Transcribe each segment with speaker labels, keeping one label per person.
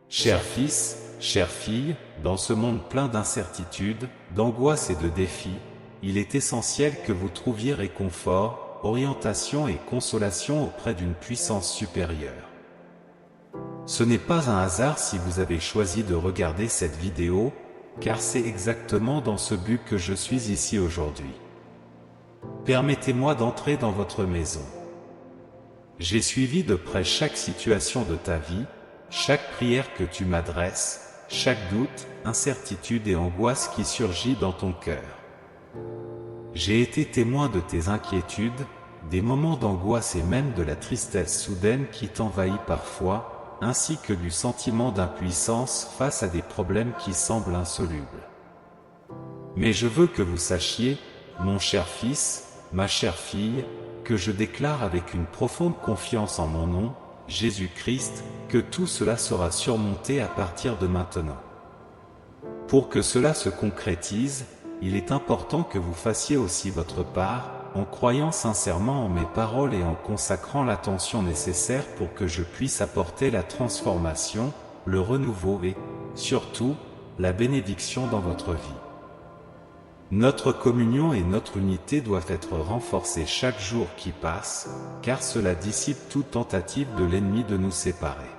Speaker 1: Cher fils, chère fille, dans ce monde plein d'incertitudes, d'angoisses et de défis, il est essentiel que vous trouviez réconfort, orientation et consolation auprès d'une puissance supérieure. Ce n'est pas un hasard si vous avez choisi de regarder cette vidéo, car c'est exactement dans ce but que je suis ici aujourd'hui. Permettez-moi d'entrer dans votre maison. J'ai suivi de près chaque situation de ta vie, chaque prière que tu m'adresses, chaque doute, incertitude et angoisse qui surgit dans ton cœur. J'ai été témoin de tes inquiétudes, des moments d'angoisse et même de la tristesse soudaine qui t'envahit parfois, ainsi que du sentiment d'impuissance face à des problèmes qui semblent insolubles. Mais je veux que vous sachiez, mon cher fils, ma chère fille, que je déclare avec une profonde confiance en mon nom, Jésus-Christ, que tout cela sera surmonté à partir de maintenant. Pour que cela se concrétise, il est important que vous fassiez aussi votre part, en croyant sincèrement en mes paroles et en consacrant l'attention nécessaire pour que je puisse apporter la transformation, le renouveau et, surtout, la bénédiction dans votre vie. Notre communion et notre unité doivent être renforcées chaque jour qui passe, car cela dissipe toute tentative de l'ennemi de nous séparer.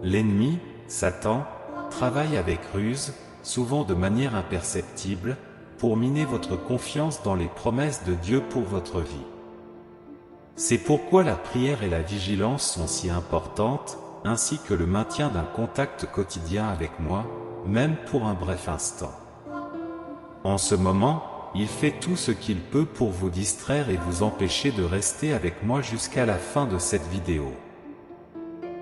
Speaker 1: L'ennemi, Satan, travaille avec ruse, souvent de manière imperceptible, pour miner votre confiance dans les promesses de Dieu pour votre vie. C'est pourquoi la prière et la vigilance sont si importantes, ainsi que le maintien d'un contact quotidien avec moi, même pour un bref instant. En ce moment, il fait tout ce qu'il peut pour vous distraire et vous empêcher de rester avec moi jusqu'à la fin de cette vidéo.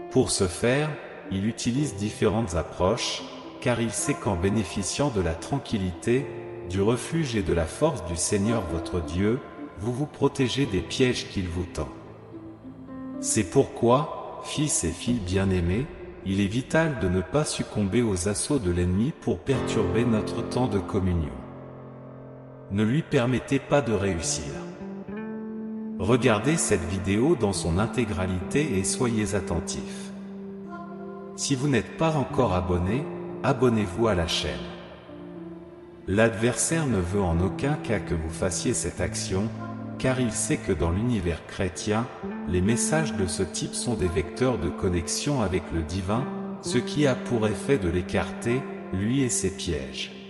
Speaker 1: Pour ce faire, il utilise différentes approches, car il sait qu'en bénéficiant de la tranquillité, du refuge et de la force du Seigneur votre Dieu, vous vous protégez des pièges qu'il vous tend. C'est pourquoi, fils et filles bien-aimés, il est vital de ne pas succomber aux assauts de l'ennemi pour perturber notre temps de communion. Ne lui permettez pas de réussir. Regardez cette vidéo dans son intégralité et soyez attentifs. Si vous n'êtes pas encore abonné, abonnez-vous à la chaîne. L'adversaire ne veut en aucun cas que vous fassiez cette action, car il sait que dans l'univers chrétien, les messages de ce type sont des vecteurs de connexion avec le divin, ce qui a pour effet de l'écarter, lui et ses pièges.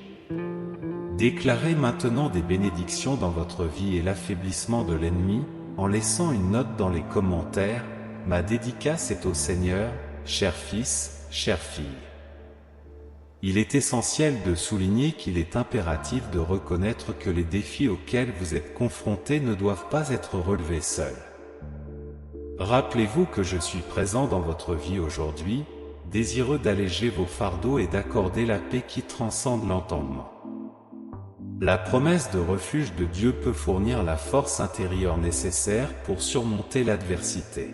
Speaker 1: Déclarez maintenant des bénédictions dans votre vie et l'affaiblissement de l'ennemi, en laissant une note dans les commentaires. Ma dédicace est au Seigneur, cher fils, chère fille. Il est essentiel de souligner qu'il est impératif de reconnaître que les défis auxquels vous êtes confrontés ne doivent pas être relevés seuls. Rappelez-vous que je suis présent dans votre vie aujourd'hui, désireux d'alléger vos fardeaux et d'accorder la paix qui transcende l'entendement. La promesse de refuge de Dieu peut fournir la force intérieure nécessaire pour surmonter l'adversité.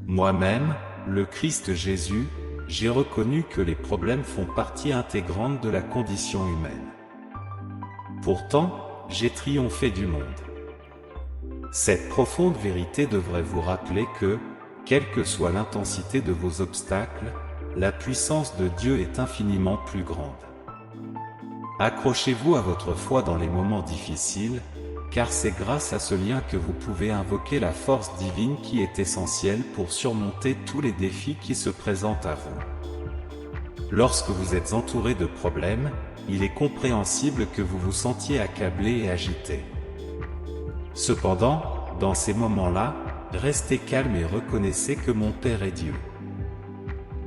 Speaker 1: Moi-même, le Christ Jésus, j'ai reconnu que les problèmes font partie intégrante de la condition humaine. Pourtant, j'ai triomphé du monde. Cette profonde vérité devrait vous rappeler que, quelle que soit l'intensité de vos obstacles, la puissance de Dieu est infiniment plus grande. Accrochez-vous à votre foi dans les moments difficiles, car c'est grâce à ce lien que vous pouvez invoquer la force divine qui est essentielle pour surmonter tous les défis qui se présentent à vous. Lorsque vous êtes entouré de problèmes, il est compréhensible que vous vous sentiez accablé et agité. Cependant, dans ces moments-là, restez calme et reconnaissez que mon Père est Dieu.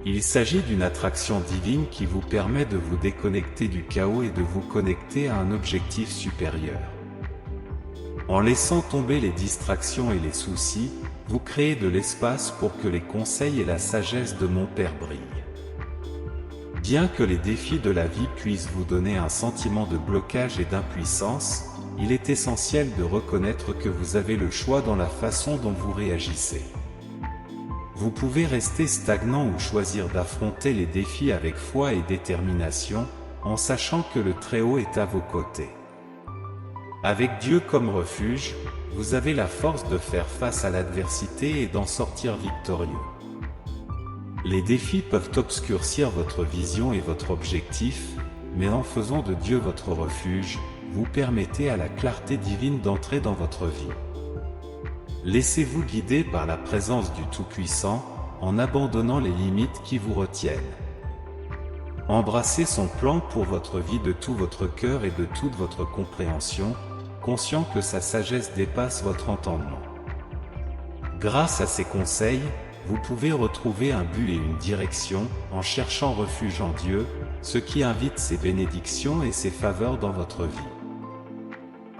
Speaker 1: Il s'agit d'une attraction divine qui vous permet de vous déconnecter du chaos et de vous connecter à un objectif supérieur. En laissant tomber les distractions et les soucis, vous créez de l'espace pour que les conseils et la sagesse de mon Père brillent. Bien que les défis de la vie puissent vous donner un sentiment de blocage et d'impuissance, il est essentiel de reconnaître que vous avez le choix dans la façon dont vous réagissez. Vous pouvez rester stagnant ou choisir d'affronter les défis avec foi et détermination, en sachant que le Très-Haut est à vos côtés. Avec Dieu comme refuge, vous avez la force de faire face à l'adversité et d'en sortir victorieux. Les défis peuvent obscurcir votre vision et votre objectif, mais en faisant de Dieu votre refuge, vous permettez à la clarté divine d'entrer dans votre vie. Laissez-vous guider par la présence du Tout-Puissant, en abandonnant les limites qui vous retiennent. Embrassez son plan pour votre vie de tout votre cœur et de toute votre compréhension, conscient que sa sagesse dépasse votre entendement. Grâce à ses conseils, vous pouvez retrouver un but et une direction, en cherchant refuge en Dieu, ce qui invite ses bénédictions et ses faveurs dans votre vie.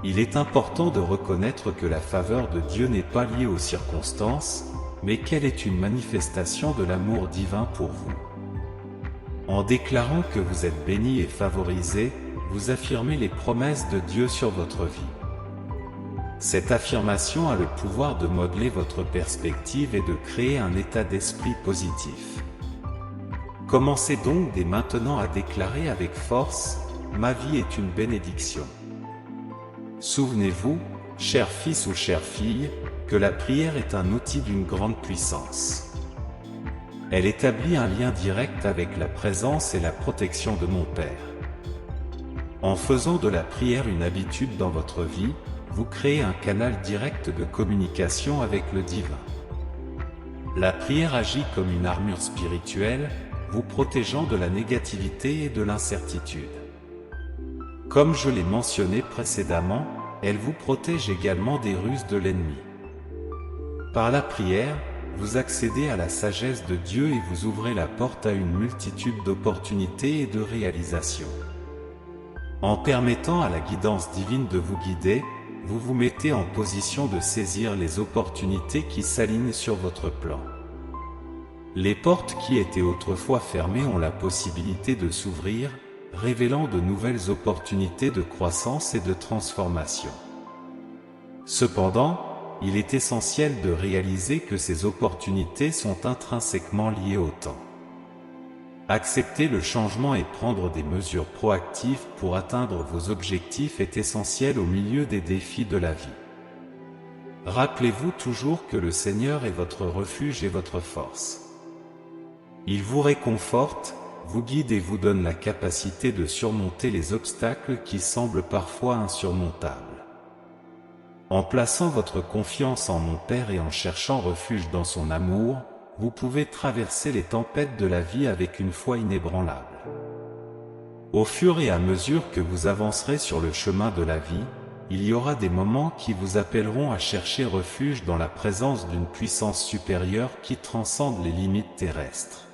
Speaker 1: Il est important de reconnaître que la faveur de Dieu n'est pas liée aux circonstances, mais qu'elle est une manifestation de l'amour divin pour vous. En déclarant que vous êtes béni et favorisé, vous affirmez les promesses de Dieu sur votre vie. Cette affirmation a le pouvoir de modeler votre perspective et de créer un état d'esprit positif. Commencez donc dès maintenant à déclarer avec force « Ma vie est une bénédiction ». Souvenez-vous, cher fils ou chère fille, que la prière est un outil d'une grande puissance. Elle établit un lien direct avec la présence et la protection de mon Père. En faisant de la prière une habitude dans votre vie, vous créez un canal direct de communication avec le divin. La prière agit comme une armure spirituelle, vous protégeant de la négativité et de l'incertitude. Comme je l'ai mentionné précédemment, elle vous protège également des ruses de l'ennemi. Par la prière, vous accédez à la sagesse de Dieu et vous ouvrez la porte à une multitude d'opportunités et de réalisations. En permettant à la guidance divine de vous guider, vous vous mettez en position de saisir les opportunités qui s'alignent sur votre plan. Les portes qui étaient autrefois fermées ont la possibilité de s'ouvrir, révélant de nouvelles opportunités de croissance et de transformation. Cependant, il est essentiel de réaliser que ces opportunités sont intrinsèquement liées au temps. Accepter le changement et prendre des mesures proactives pour atteindre vos objectifs est essentiel au milieu des défis de la vie. Rappelez-vous toujours que le Seigneur est votre refuge et votre force. Il vous réconforte, vous guide et vous donne la capacité de surmonter les obstacles qui semblent parfois insurmontables. En plaçant votre confiance en mon Père et en cherchant refuge dans son amour, vous pouvez traverser les tempêtes de la vie avec une foi inébranlable. Au fur et à mesure que vous avancerez sur le chemin de la vie, il y aura des moments qui vous appelleront à chercher refuge dans la présence d'une puissance supérieure qui transcende les limites terrestres.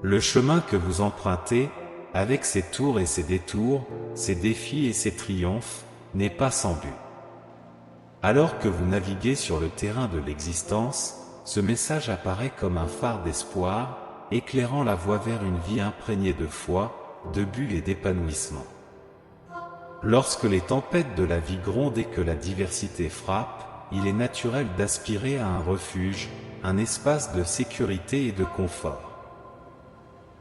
Speaker 1: Le chemin que vous empruntez, avec ses tours et ses détours, ses défis et ses triomphes, n'est pas sans but. Alors que vous naviguez sur le terrain de l'existence, ce message apparaît comme un phare d'espoir, éclairant la voie vers une vie imprégnée de foi, de but et d'épanouissement. Lorsque les tempêtes de la vie grondent et que la diversité frappe, il est naturel d'aspirer à un refuge, un espace de sécurité et de confort.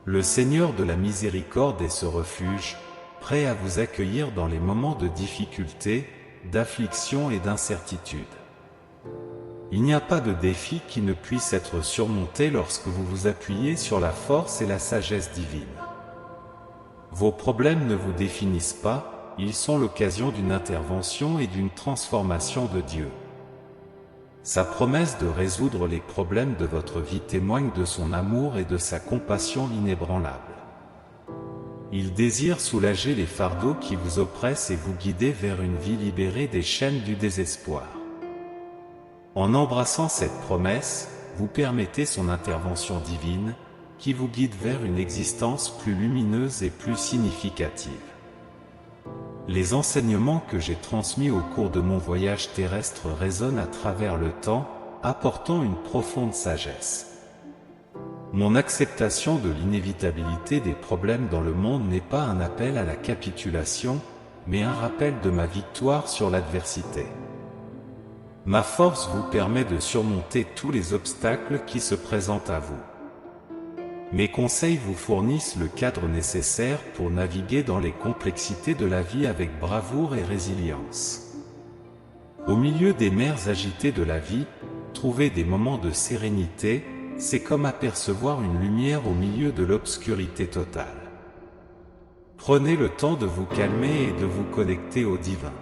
Speaker 1: Le Seigneur de la miséricorde est ce refuge, prêt à vous accueillir dans les moments de difficulté, d'affliction et d'incertitude. Il n'y a pas de défi qui ne puisse être surmonté lorsque vous vous appuyez sur la force et la sagesse divine. Vos problèmes ne vous définissent pas, ils sont l'occasion d'une intervention et d'une transformation de Dieu. Sa promesse de résoudre les problèmes de votre vie témoigne de son amour et de sa compassion inébranlable. Il désire soulager les fardeaux qui vous oppressent et vous guider vers une vie libérée des chaînes du désespoir. En embrassant cette promesse, vous permettez son intervention divine, qui vous guide vers une existence plus lumineuse et plus significative. Les enseignements que j'ai transmis au cours de mon voyage terrestre résonnent à travers le temps, apportant une profonde sagesse. Mon acceptation de l'inévitabilité des problèmes dans le monde n'est pas un appel à la capitulation, mais un rappel de ma victoire sur l'adversité. Ma force vous permet de surmonter tous les obstacles qui se présentent à vous. Mes conseils vous fournissent le cadre nécessaire pour naviguer dans les complexités de la vie avec bravoure et résilience. Au milieu des mers agitées de la vie, trouver des moments de sérénité, c'est comme apercevoir une lumière au milieu de l'obscurité totale. Prenez le temps de vous calmer et de vous connecter au divin.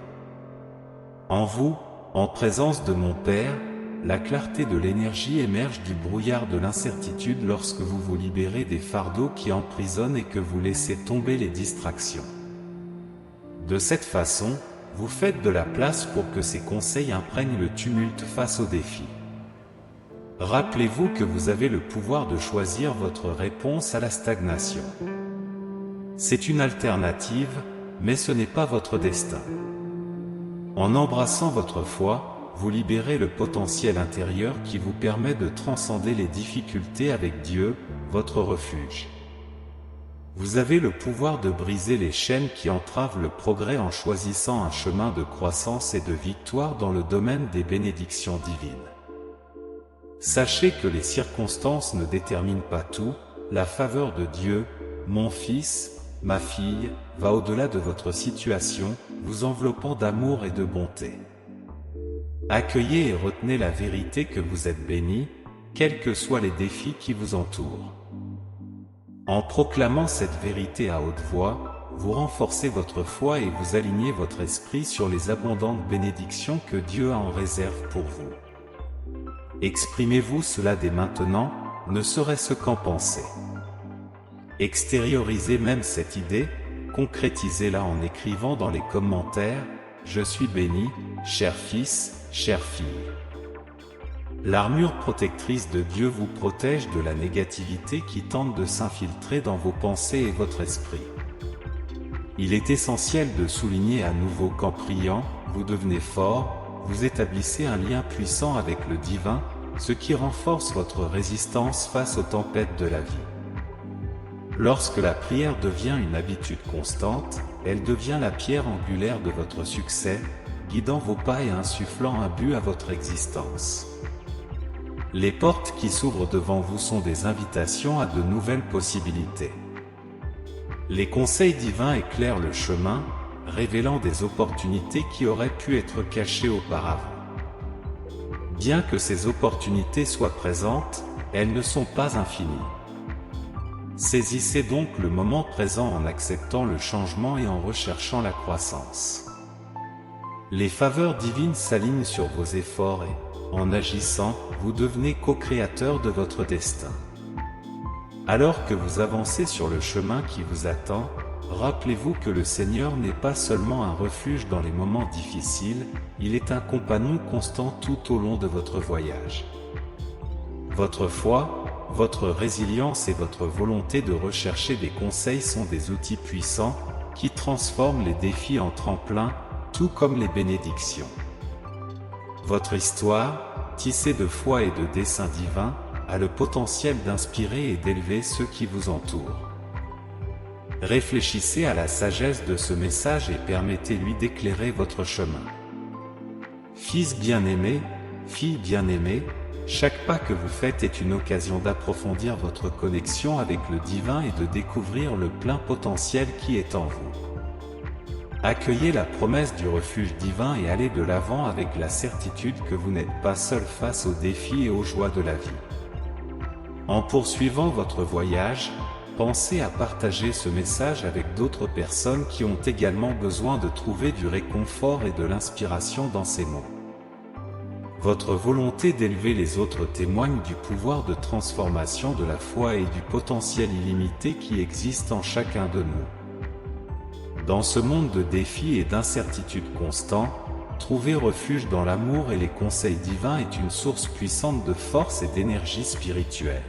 Speaker 1: En vous, en présence de mon Père, la clarté de l'énergie émerge du brouillard de l'incertitude lorsque vous vous libérez des fardeaux qui emprisonnent et que vous laissez tomber les distractions. De cette façon, vous faites de la place pour que ces conseils imprègnent le tumulte face aux défis. Rappelez-vous que vous avez le pouvoir de choisir votre réponse à la stagnation. C'est une alternative, mais ce n'est pas votre destin. En embrassant votre foi, vous libérez le potentiel intérieur qui vous permet de transcender les difficultés avec Dieu, votre refuge. Vous avez le pouvoir de briser les chaînes qui entravent le progrès en choisissant un chemin de croissance et de victoire dans le domaine des bénédictions divines. Sachez que les circonstances ne déterminent pas tout, la faveur de Dieu, mon fils, ma fille, va au-delà de votre situation, vous enveloppant d'amour et de bonté. Accueillez et retenez la vérité que vous êtes bénis, quels que soient les défis qui vous entourent. En proclamant cette vérité à haute voix, vous renforcez votre foi et vous alignez votre esprit sur les abondantes bénédictions que Dieu a en réserve pour vous. Exprimez-vous cela dès maintenant, ne serait-ce qu'en pensée. Extériorisez même cette idée, concrétisez-la en écrivant dans les commentaires « Je suis béni, cher fils, chère fille ». L'armure protectrice de Dieu vous protège de la négativité qui tente de s'infiltrer dans vos pensées et votre esprit. Il est essentiel de souligner à nouveau qu'en priant, vous devenez fort, vous établissez un lien puissant avec le divin, ce qui renforce votre résistance face aux tempêtes de la vie. Lorsque la prière devient une habitude constante, elle devient la pierre angulaire de votre succès, guidant vos pas et insufflant un but à votre existence. Les portes qui s'ouvrent devant vous sont des invitations à de nouvelles possibilités. Les conseils divins éclairent le chemin, révélant des opportunités qui auraient pu être cachées auparavant. Bien que ces opportunités soient présentes, elles ne sont pas infinies. Saisissez donc le moment présent en acceptant le changement et en recherchant la croissance. Les faveurs divines s'alignent sur vos efforts et, en agissant, vous devenez co-créateur de votre destin. Alors que vous avancez sur le chemin qui vous attend, rappelez-vous que le Seigneur n'est pas seulement un refuge dans les moments difficiles, il est un compagnon constant tout au long de votre voyage. Votre foi, votre résilience et votre volonté de rechercher des conseils sont des outils puissants qui transforment les défis en tremplins, tout comme les bénédictions. Votre histoire, tissée de foi et de desseins divins, a le potentiel d'inspirer et d'élever ceux qui vous entourent. Réfléchissez à la sagesse de ce message et permettez-lui d'éclairer votre chemin. Fils bien-aimé, fille bien-aimée, chaque pas que vous faites est une occasion d'approfondir votre connexion avec le divin et de découvrir le plein potentiel qui est en vous. Accueillez la promesse du refuge divin et allez de l'avant avec la certitude que vous n'êtes pas seul face aux défis et aux joies de la vie. En poursuivant votre voyage, pensez à partager ce message avec d'autres personnes qui ont également besoin de trouver du réconfort et de l'inspiration dans ces mots. Votre volonté d'élever les autres témoigne du pouvoir de transformation de la foi et du potentiel illimité qui existe en chacun de nous. Dans ce monde de défis et d'incertitudes constants, trouver refuge dans l'amour et les conseils divins est une source puissante de force et d'énergie spirituelle.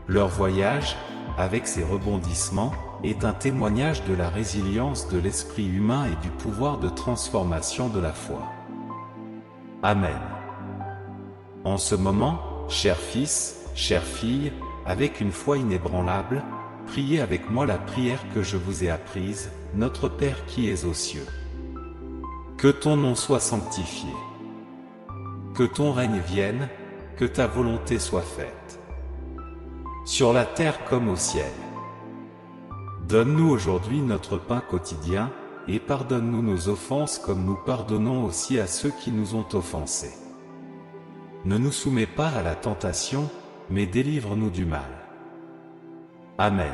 Speaker 1: Leur voyage, avec ses rebondissements, est un témoignage de la résilience de l'esprit humain et du pouvoir de transformation de la foi. Amen. En ce moment, cher fils, chère fille, avec une foi inébranlable, priez avec moi la prière que je vous ai apprise, Notre Père qui es aux cieux. Que ton nom soit sanctifié. Que ton règne vienne, que ta volonté soit faite. sur la terre comme au ciel. Donne-nous aujourd'hui notre pain quotidien, et pardonne-nous nos offenses comme nous pardonnons aussi à ceux qui nous ont offensés. Ne nous soumets pas à la tentation, mais délivre-nous du mal. Amen.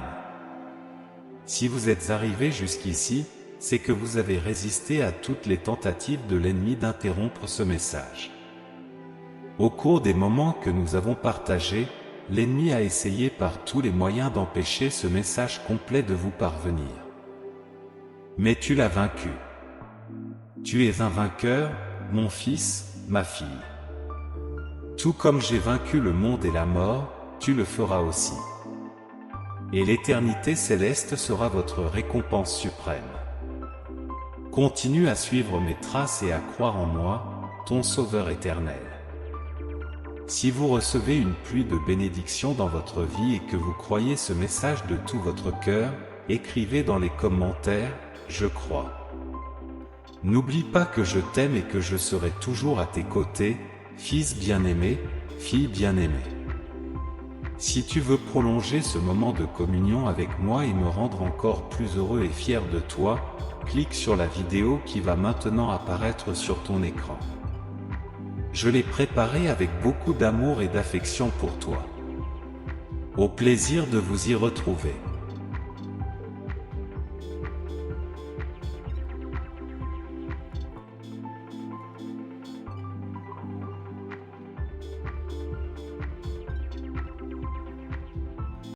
Speaker 1: Si vous êtes arrivés jusqu'ici, c'est que vous avez résisté à toutes les tentatives de l'ennemi d'interrompre ce message. Au cours des moments que nous avons partagés, l'ennemi a essayé par tous les moyens d'empêcher ce message complet de vous parvenir. Mais tu l'as vaincu. Tu es un vainqueur, mon fils, ma fille. Tout comme j'ai vaincu le monde et la mort, tu le feras aussi. Et l'éternité céleste sera votre récompense suprême. Continue à suivre mes traces et à croire en moi, ton Sauveur éternel. Si vous recevez une pluie de bénédictions dans votre vie et que vous croyez ce message de tout votre cœur, écrivez dans les commentaires « Je crois ». N'oublie pas que je t'aime et que je serai toujours à tes côtés, fils bien-aimé, fille bien-aimée. Si tu veux prolonger ce moment de communion avec moi et me rendre encore plus heureux et fier de toi, clique sur la vidéo qui va maintenant apparaître sur ton écran. Je l'ai préparée avec beaucoup d'amour et d'affection pour toi. Au plaisir de vous y retrouver.